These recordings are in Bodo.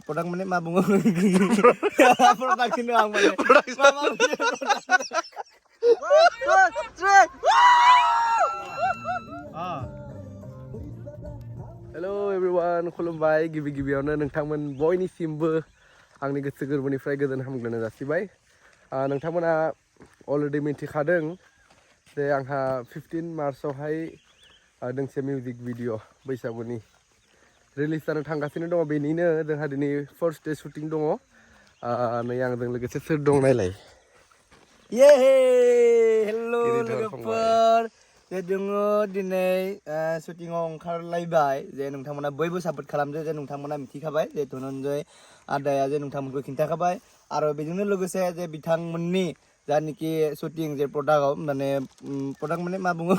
produk mana mah bungo. Produk ini ang mana. Mama punya produk. Hello everyone, खुलुमबाय गिबि-गिबियावनो नोंथांमोन बयनिसिमबो आंनि गोसो गोरबोनिफ्राय गोजोन हामग्लायनाय जासिबाय। नोंथांमोना अलरेडि मिथिखादों जे आंहा 15 मार्चआवहाय दोंसे मिउजिक भिडिअ बैसागुनि रिलिज जानो थांगासिनो दङ। बेनिनो जोंहा दिनै फार्स्ट डे शुटिं दङ। नै आंजों लोगोसे सोर दं नायलाय। ये हेलो लोगोफोर, जे जोङो दिनै शुटिंआव ओंखारलायबाय। जे नोंथांमोना बयबो सापर्ट खालामदो, जे नोंथांमोना मिथिखाबाय जे धनन्जय आदाया जे नोंथांमोनखौ खिन्थाखाबाय। आरो बेजोंनो लोगोसे जे बिथांमोननि जानिखि शुटिं जे प्रडाक्टआव माने प्रडाक्ट माने मा बुङो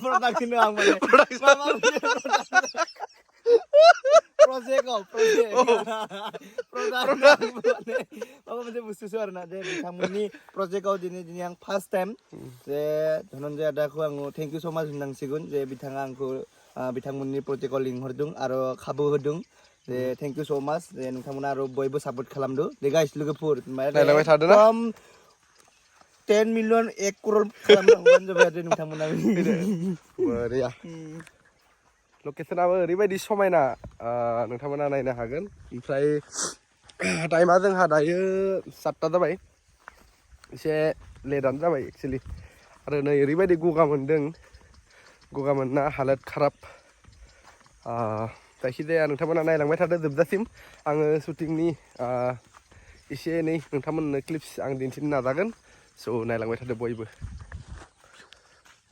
प्रडाक्ट होनो आं माने प्रजेक्टआव प्रडाक्ट माने माबा मोनसे बुस्थुसो आरोना। जे बिथांमोननि प्रजेक्टआव दिनै आं फार्स्ट टाइम जे धनन्जय आदाखौ आङो थेंक इउ स' माच होननांसिगोन जे बिथाङा आंखौ बिथांमोननि प्रजेक्टआव लिंहरदों आरो खाबु होदों। जे थेंक इउ स' माच जे नोंथांमोना आरो बयबो सापर्ट खालामदो। दे गाइस लोगोफोर नायलांबाय थादों ना? 10 मिलियन 1 करोड़ खालामनांगौबानो जाबाय आरो नोंथांमोना। बरिया। लकेसनाबो ओरैबायदि समायना, नोंथांमोना नायनो हागोन। ओमफ्राय टाइमा जोंहा दायो 7टा जाबाय, एसे लेटआनो जाबाय एक्सुवेलि। आरो नै ओरैबायदि गगा मोनदों, गगा मोनना हालोद खाराब। जायखिजाया नोंथांमोना नायलांबाय थादो जोबजासिम। आङो शुटिंनि एसे एनै नोंथांमोननो क्लिप्स आं दिन्थिनो नाजागोन। स' नायलांबाय थादो बयबो।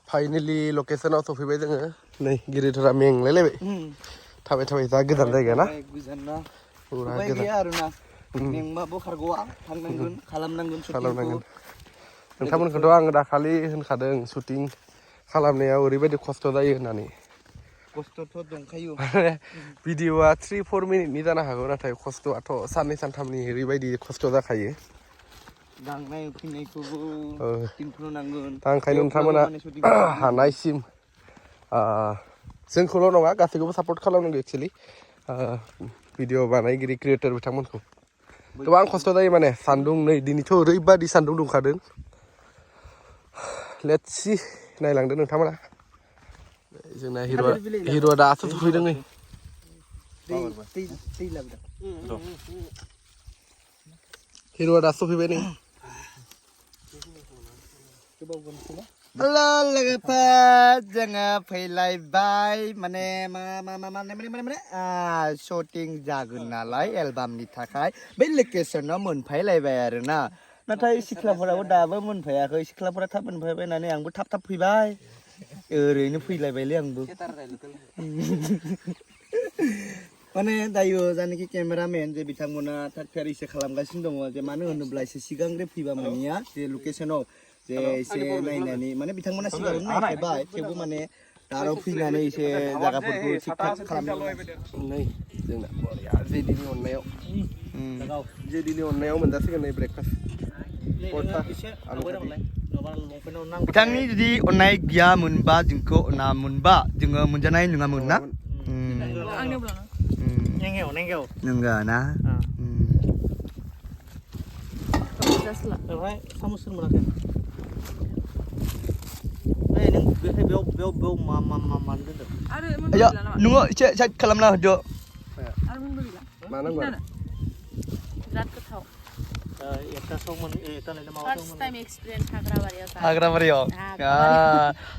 फाइनेलि लकेसनाव सफैबाय जोङो। नै गिरिधरा मेंलायलायबाय थाबाय थाबाय, जा गोजान जायगा ना। पुरा गोजान। मेंबाबो खारग'आ, थांनांगोन, खालामनांगोन। नोंथांमोनखौथ' आङो दाखालि होनखादों शुटिं खालामनायाव ओरैबायदि खस्थ' जायो होननानै। खस्थ'थ' दंखायो। भिडिअ'आ 3-4 मिनिटनि जानो हागौ, नाथाय खस्थ'आथ' 2-3 ओरैबायदि खस्थ' जाखायो। गांनाय उखैनायखौबो दिन्थिनो नांगोन। दा ओंखायनो नोंथांमोना हानायसिम जोंखौल' नङा गासैखौबो सापर्ट खालामनांगौ एक्सुवेलि। भिडिअ बानायगिरि क्रियेटर बिथांमोनखौ गोबां खस्थ' जायो माने। सान्दुं, नै दिनैथ' ओरैबायदि सान्दुं दुंखादों। लेट्स सी, नायलांदो नोंथांमोना। जोंना हिर'आ दासो सफैदों नै। हिर'आ दासो सफैबाय नै। हेलो लोगोफोर, जोङो फैलायबाय माने शुटिं जागोन नालाय एलबामनि थाखाय बे लकेसनाव मोनफैलायबाय आरोना। नाथाय सिख्लाफोराबो दाबो मोनफैयाखै। सिख्लाफोरा थाब मोनफैबाय होननानै आंबो थाब फैबाय। ओरैनो फैलायबायलै आंबो। माने दायो जानाखि केमेरामेन जे बिथांमोना थाग थियारिसो खालामगासिनो दङ। जे मानो होनोब्ला एसे सिगांग्रो फैबा मानिया जे लकेसनाव जे एसे नायनानै माने बिथांमोना सिगाङावनो नायफैबाय, थेवबो माने दाराव फैनानै एसे जायगाफोरखौ थिग थाक खालामनो। नै जोंना बरिया जेदिनि अननायाव मोनजासिगोन नै ब्रेकफास्ट। बिथांनि जुदि अननाय गैयामोनबा, जोंखौ अना मोनबा जोङो मोनजानाय नङामोन ना। नंगौ ना। साम'स मोनाखै। नोङो एसे साइड खालामना होदो। मा नांगौ? बिराद गोथाव। फार्स्ट टाइम एक्सपिरियेन्स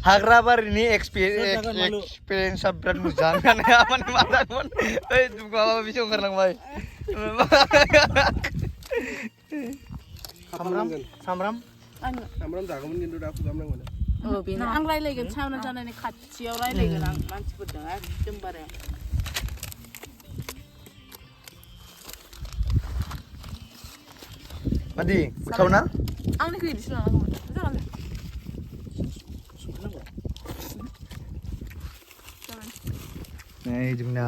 हाग्राबारिनि एक्सपिरियेन्सआ बिराद मोजां। माबा बेसे ओंखारलांबाय। सामब्राम जागौमोन खिन्थु दा फुगामनांगौ। बेनो आं रायलायगोन, सावना जानायनि खाथियाव रायलायगोन आं मानसिफोरजों एकदमबारे। मादि गोथाव ना? आंनिखौ इदिसो लानांगौमोन। जागोन दे। नै जोंना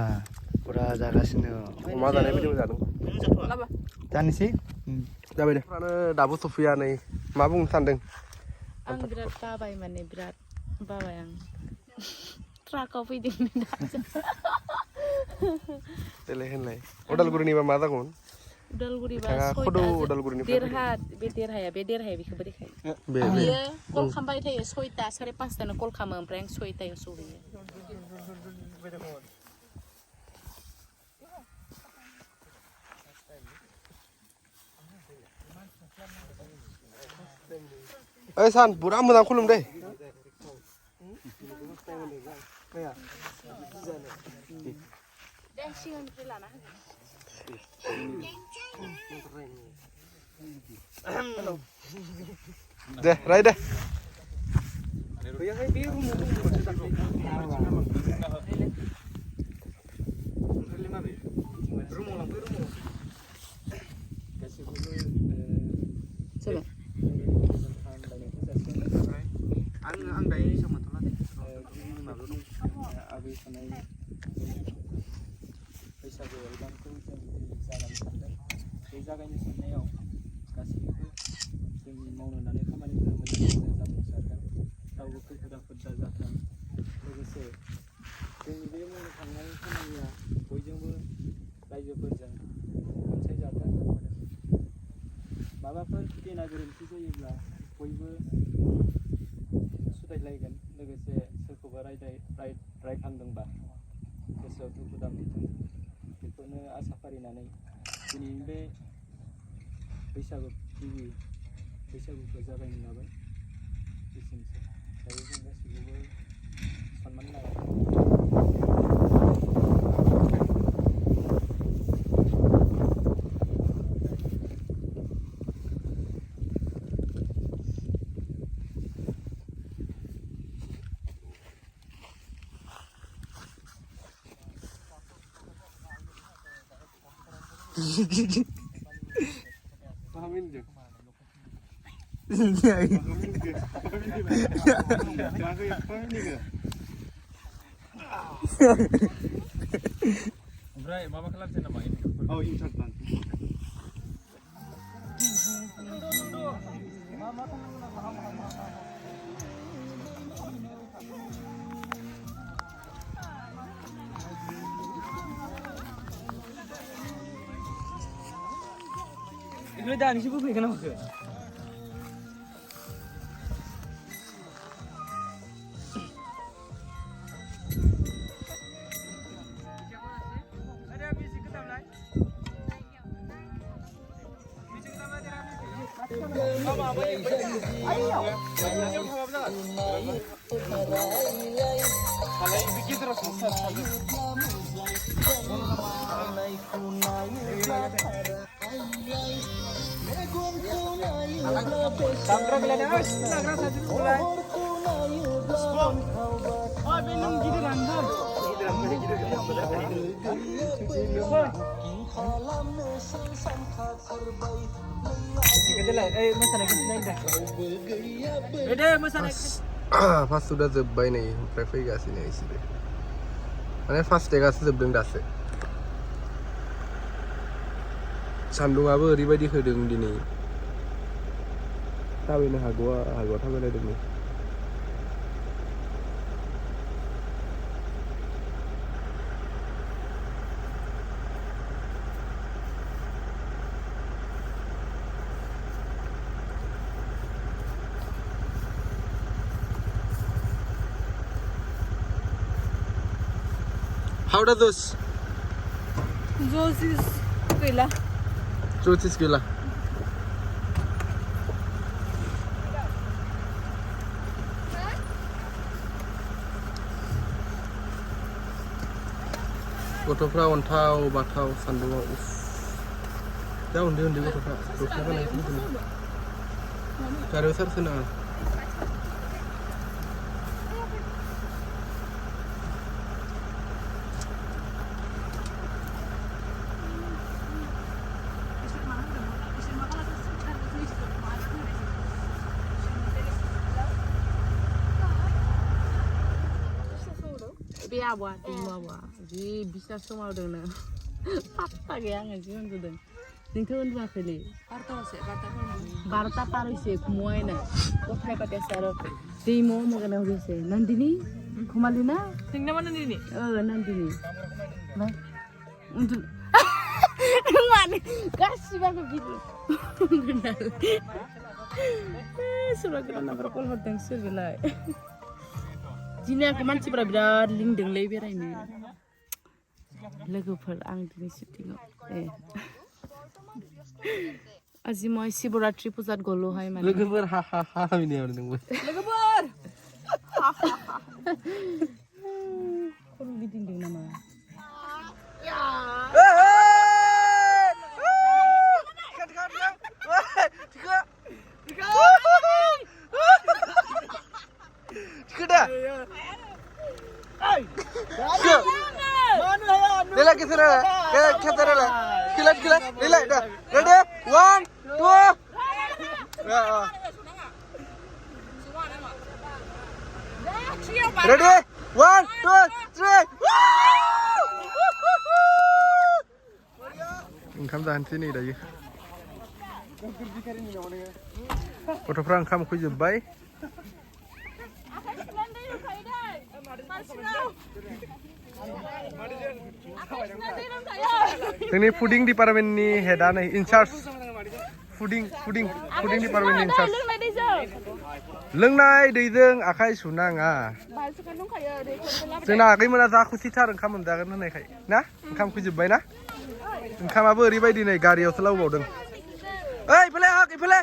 फुरा जागासिनो। अमा जानाय बायदिबो जादों। जानोसै जाबाय दे। दाबो सफैया नै, मा बुंनो सानदों? आं बिराद बाबाय, माने बिराद बाबाय आं। ट्राकआव फैदों दासो। देलाय होनलाय उदालगुरिनिबा मा जागौमोन उदालगुरि बा बिथाङा खद' उदालगुरिनिफ्राय देरहाया बेखौ बोरै खायो बे बियो कल खालामबाय थायो 6टा 5:30 कल खालामो ओमफ्राय आं 6टायाव सहैयो ओइ सान बुरा मोजां खुलुम दे सिगांनिफ्राय लाना दे राय दे आं दायो सोमोन्थ'ला दे माबायाव दं आबै थानाय बैसागु एलबामखौ जों जागायनो सानदों बे जागायनो साननायाव गासैबो जोंनि मावनो लानाय खामानिफोरा मोजाङै जाफुंसारदों रावबो खैफोद आफोद दाजाथों लोगोसे जोंनि बे मावनो थांनाय खामानिया बयजोंबो रायजोफोरजों अनसायजाथों माबाफोर गेना गोरोन्थि जायोब्ला बयबो सुदायलायगोन लोगोसे सोरखौबा रायखांदोंबा गोसोआव दुखु दामोथों बेखौनो आसा फारिनानै दिनैनि बे गिबि बैसागुखौ जागायनो लाबाय एसेनोसै दायो जों गासैखौबो सनमान लायो pahamin deh ओमफ्राय माबा खालामसै नामा oh insertan Ini dah ni siapa kenapa ke? Ada musik kita mulai. Musik kita mulai dari apa? Ayo. Kalau bikin terus Sampai bilang harus nagra satu mulai. Oh, belum gitu lanjut. Pas sudah zobbay nih, oमफ्राय फैगासिनो इसोरो माने फार्स्ट टेगासो जोबदों दासो सान्दुङाबो ओरैबायदि होदों दिनै थाबायनो हागौआ थाबायलायदोंमोन How does those? Those is gila. Truth is gila. गथ'फ्रा अन्थाव बाथाव सान्दुङाव दा उन्दै गथ'फ्रा दख'ना गाननायखौ गारियाव सार्ज होनाङा Be awa, ji bisa semua udah Pasta gaya nggak sih udah. Ningtu udah kali. Barta parisi kumuai na. Kothai pakai sarap. Demo mau kena udah sih. Nandini, kumalina. Tinggal mana ni? Nandini. Untuk mana? Kasih banget gitu. Sudah kita nomor call hodang sebelah. Jini aku manusia birat lindung lebih ini. Lagu per ang dini syuting. Aji moi Sivaratri pujat golo hai mane. Logoper ha ini orang nunggu. Lagu per. Kau bikin ding nama. Lila kisah lah, kita lah, kilat, lila, dah, ready, 1, 2, ready, 1, 2, 3, ओंखाम जानोसै नै दायो गथ'फ्रा ओंखाम उखैजोब्बाय जोंनि फुडिं डिपार्टमेन्टनि हेडआ नै इनचार्ज फुडिं डिपार्टमेन्टनि इनचार्ज लोंनाय दैजों आखाइ सुनाङा जोंना आगैमोना जा खुसिथार ओंखाम मोनजागोन होननायखाय ना ओंखाम उखैजोब्बाय ना ओंखामाबो ओरैबायदि नै गारियावसो लाबोबावदों ओइ इफोले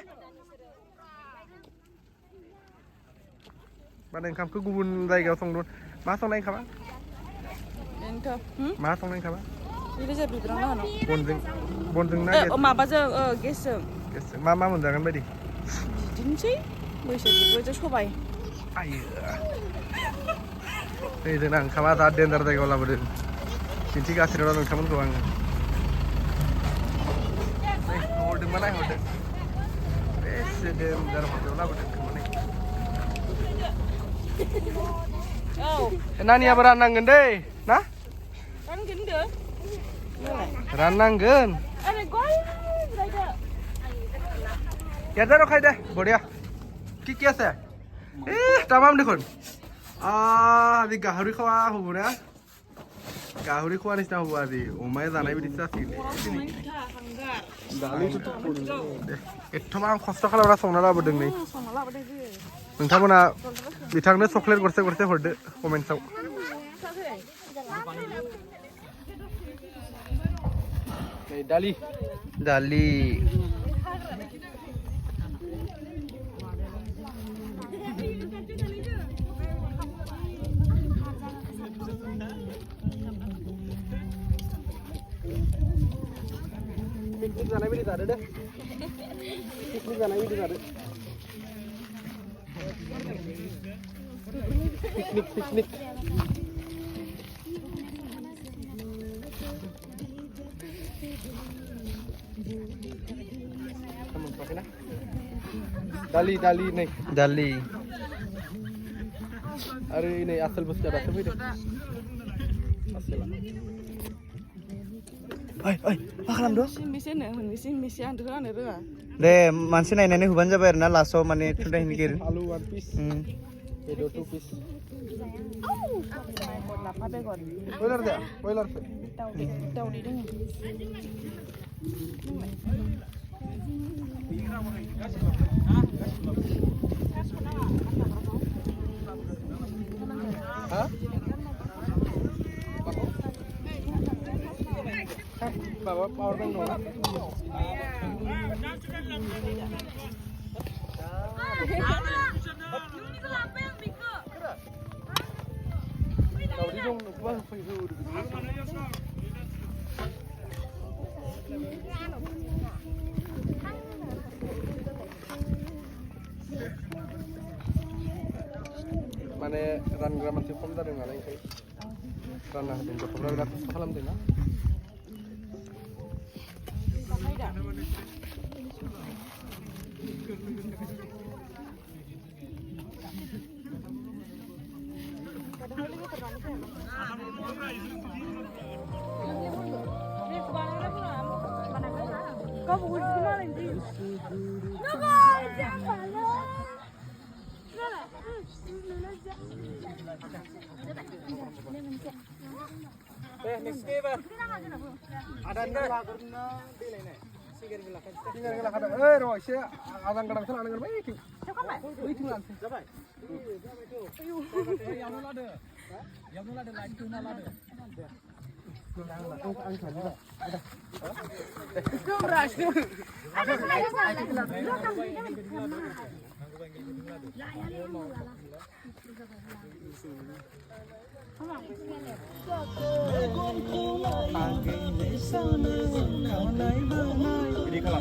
माने ओंखामखौ गुबुन जायगायाव संदों मा संनाय ओंखामा मा संनाय ओंखामा बनजों ना माबाजों गेसजों मा मोनजागोन बायदि बिदिनोसै बैसोरजों सबाय आयो नै जोंना ओंखामा दा डेन्जार जायगायाव लाबोदों दिन्थिगासिनो दं नोंथांमोनखौ आङो हरदोंबा नायहरदों बेसे डेन्जार हटेलाव लाबोदों खोमाने नानियाबो राननांगोन दै ना राननांगोन ইয়াতে ৰখাই দে বঢ়িয়া কি আছে তামাম দেখোন আজি গাহৰি খোৱা হ'ব না গাহৰি খোৱা নিচিনা হ'ব আজি অমায়ে জানাই বিদিছে एथ'बां खस्थ' खालामना संना लाबोदों नै नोंथांमोना बिथांनो चकलेट गरसे हरदो कमेन्ट्सआव दालि पिकनिक जानाय बायदि जादो दे पिकनिक जानाय बायदि जादो पिकनिक दालि नै दालि आरो नै आसल बुस्थुआ दासो फैदों आसला ओइ मा खालामदों दे मानसि नायनानै होबानो जाबाय आरोना लास्टआव माने थुनदाय निगिर आलु 1 पिस बेदर 2 पिस बयलार दे बयलार दाउदै दङ हा बाबा पावर बैंक दङ दाउदै दं नोंखौबा होफैहो माने रानग्रा मानसि खम जादों नालाय ओंखाय रानना होदों गथ'फ्रा बिराद खस्थ' खालामदों ना next game ada lagarna delaynya sigar gelakan tinggal ngelakan roh isi adang kadang sana dengan baik baik tinggal jabai yang nula ada lagi tuh nula ada ini kalah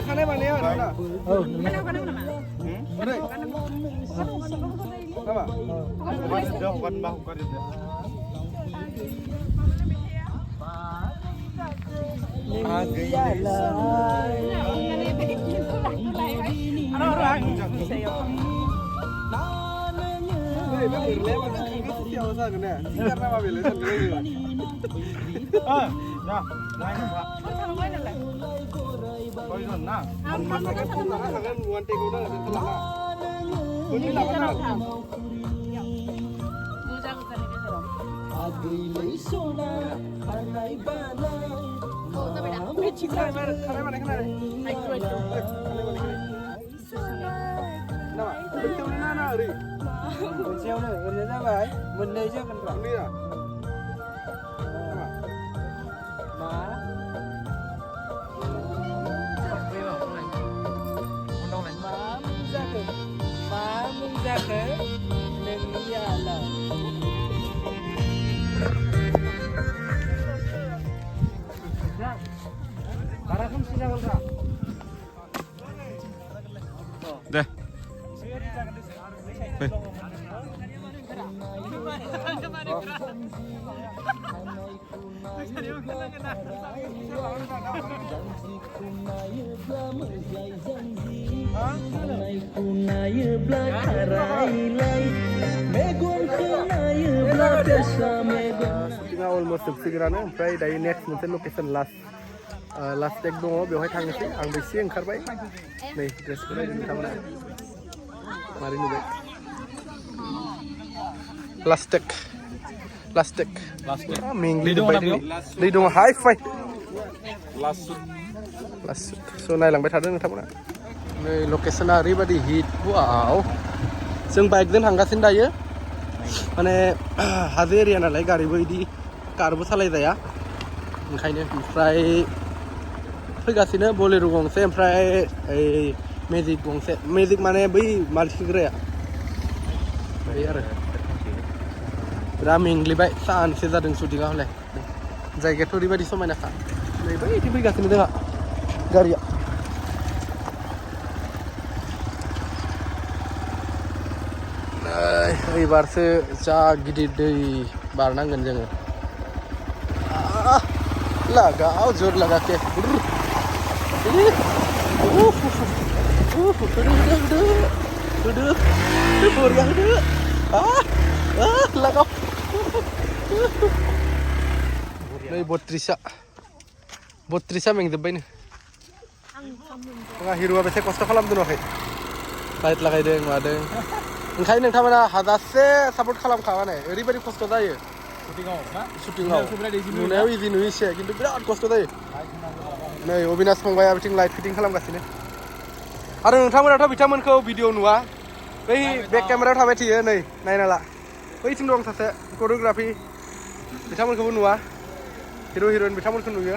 kanai mana ya oh mana apa dah bukan bahu kan deh tinggal almost segeraनो ओमफ्राय दायो next मोनसे location last tag दङ बेवहाय थांनोसै आं एसे ओंखारबाय नै ड्रेसखौ नायदो नोंथांमोना मारै नुबाय last tag मेंग्लि जोब्बाय दै दङ हाइ फाइ last so नायलांबाय थादो नोंथांमोना नै लकेसना ओरैबायदि हिट वाव जों बाइकजों थांगासिनो दायो माने हाजो एरिया नालाय गारिबो इदि कारबो सालायजाया ओंखायनो ओमफ्राय फैगासिनो बोलेर' गंसे ओमफ्राय ओइ मेजिक गंसे मेजिक माने बै मानसिग्राया बै आरो बिराद मेंग्लिबाय सानसे जादों शुटिंआ हले जायगायाथ' ओरैबायदि समायनाखा नै बैथिं फैगासिनो जोंहा गारिया एबारसो जा गिदिर दै बारनांगोन जोङो लगाओ जोर लगा के लगाओ नै 32 मेंजोब्बायनो जोंहा हिरुआ बेसे खस्थ' खालामदों नुवाखै लाइट लागायदों मादों ओंखायनो नोंथांमोना हाजासे सापर्ट खालामखाबानो ओरैबायदि खस्थ' जायो शुटिंआव नुनायाव इजि नुयो एसे खिन्थु बिराद खस्थ' जायो नै अबिनाश फंबाया बिथिं लाइट फिटिं खालामगासिनो आरो नोंथांमोनाथ' बिथांमोनखौ भिडिअ नुवा बै बेक केमेरायाव थाबाय थायो नै नायना ला बैथिं दं सासे करिय'ग्राफि बिथांमोनखौबो नुवा हिर' हिर'इन बिथांमोनखौ नुयो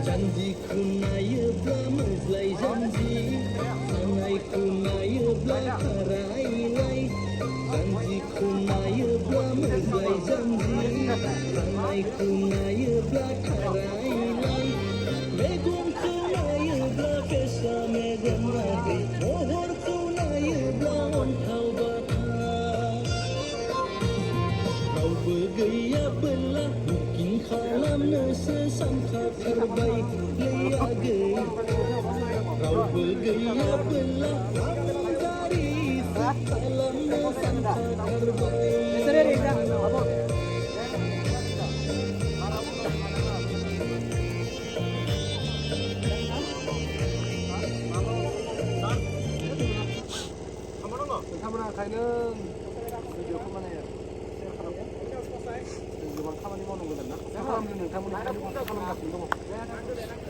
Janjiku nayoब्ला मोज्लाय janji थांनायखौ नायोब्ला खारायलाय janjiku नायोब्ला मोज्लाय janji थांनायखौ नायोब्ला खारायलाय मेगनखौ नायोब्ला फेसा मेगन नाथाय महरखौ नायोब्ला अन्थाव बाथा रावबो गैयाबोला बुकिं खालामनोसो सानखाथारबाय आगै रावबो गैयाबोला गारि खालामनो नोंथांमोना ओंखायनो भिडिअखौ माने शेयार खालामो जों गोबां खामानि मावनांगौ जादों ना मा खालामदों नोंथांमोननि खामानिगासिनो दङ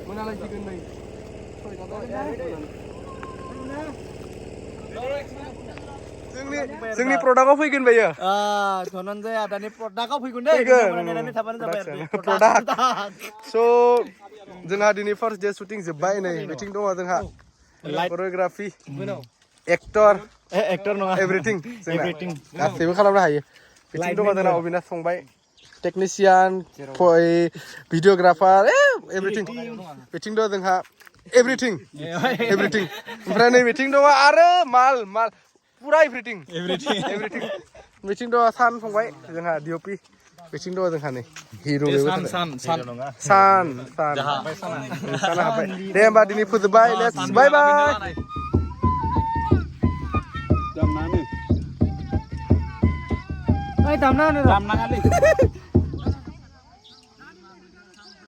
मोनालायसिगोन नै जोंनि प्रडाक्टआव फैगोन बेयो धनन्जय आदानि प्रडाक्टआव फैगोन दे नेनानै थाबानो जाबाय प्रडाक्ट स' जोंहा दिनै फार्स्ट डे शुटिं जोब्बाय नै मिटिं दङ जोंहा करिय'ग्राफि एक्टर नङा एभ्रिथिं गासैबो खालामनो हायो मिटिं दङ जोंना अबिनाश फंबाय टेकनिशियान भिडिअग्राफार एभ्रिथिं मिटिं दङ जोंहा एभ्रिथिं ओमफ्राय नै मिटिं दङ आरो माल पुरा एभ्रिथिं मिटिं दङ सान फंबाय जोंहा डिअपि मिटिं दङ जोंहा नै हिर' सान हाबाय दे होमबा दिनै फोजोबबाय लेट्स बाय बाय दामनाङालै